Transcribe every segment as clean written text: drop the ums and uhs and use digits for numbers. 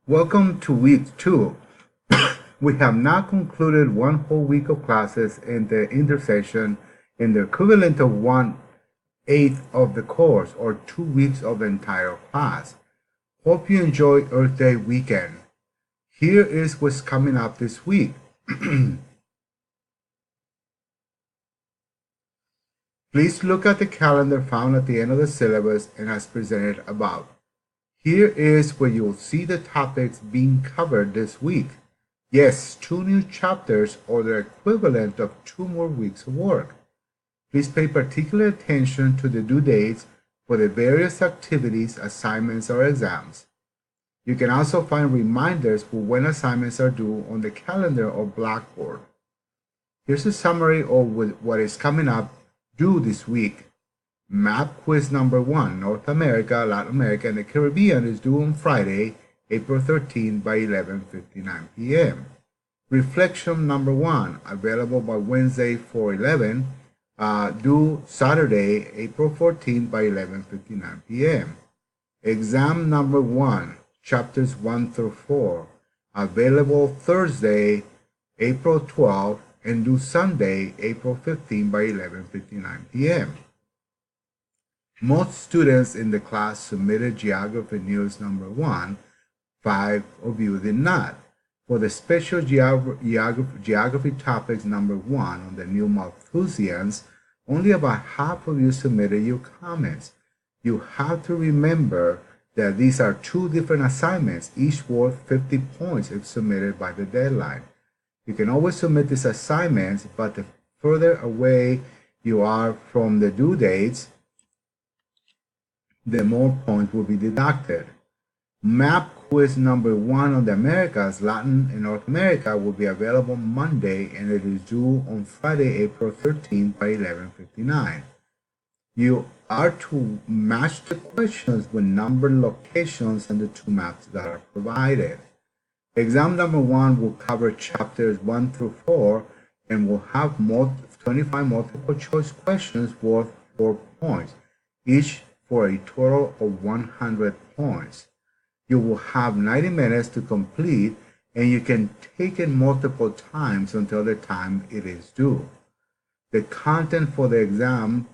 Welcome to week 2. We have now concluded one whole week of classes in the intersection in the equivalent of 1/8 of the course or 2 weeks of the entire class. Hope you enjoy Earth Day weekend. Here is what's coming up this week. Please look at the calendar found at the end of the syllabus and as presented above. Here is where you'll see the topics being covered this week. Yes, 2 new chapters or the equivalent of 2 more weeks of work. Please pay particular attention to the due dates for the various activities, assignments, or exams. You can also find reminders for when assignments are due on the calendar or Blackboard. Here's a summary of what is coming up due this week. Map quiz number 1, North America, Latin America, and the Caribbean is due on Friday, April 13 by 11:59 p.m. Reflection number 1, available by Wednesday 4/11, due Saturday, April 14 by 11:59 p.m. Exam number 1, chapters 1 through 4, available Thursday, April 12, and due Sunday, April 15 by 11:59 p.m. Most students in the class submitted Geography News number 1. 5 of you did not. For the special geography topics number 1 on the new Malthusians, only about half of you submitted your comments. You have to remember that these are 2 different assignments, each worth 50 points if submitted by the deadline. You can always submit these assignments, but the further away you are from the due dates, the more points will be deducted. Map quiz number 1 on the Americas, Latin and North America will be available Monday and it is due on Friday, April 13th by 11:59. You are to match the questions with numbered locations and the 2 maps that are provided. Exam number 1 will cover chapters 1 through 4 and will have 25 multiple choice questions worth 4 points, each for a total of 100 points. You will have 90 minutes to complete and you can take it multiple times until the time it is due. The content for the exam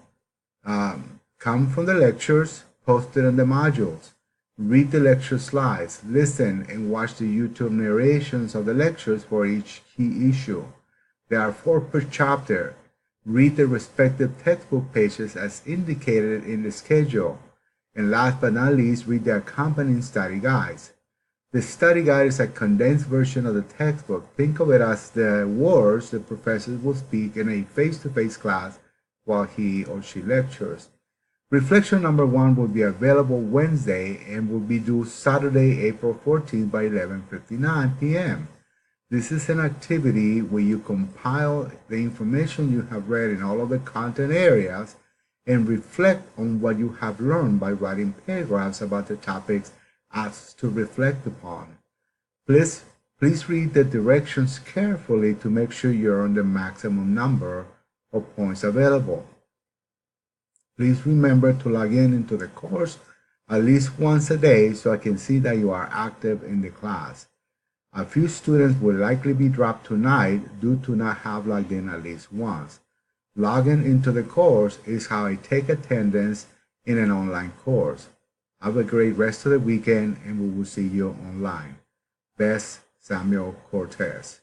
come from the lectures posted in the modules. Read the lecture slides, listen and watch the YouTube narrations of the lectures for each key issue. There are 4 per chapter. Read the respective textbook pages as indicated in the schedule. And last but not least, read the accompanying study guides. The study guide is a condensed version of the textbook. Think of it as the words the professors will speak in a face-to-face class while he or she lectures. Reflection number 1 will be available Wednesday and will be due Saturday, April 14th by 11:59 p.m. This is an activity where you compile the information you have read in all of the content areas and reflect on what you have learned by writing paragraphs about the topics asked to reflect upon. Please read the directions carefully to make sure you're on the maximum number of points available. Please remember to log into the course at least once a day so I can see that you are active in the class. A few students will likely be dropped tonight due to not have logged in at least once. Logging into the course is how I take attendance in an online course. Have a great rest of the weekend and we will see you online. Best, Samuel Cortez.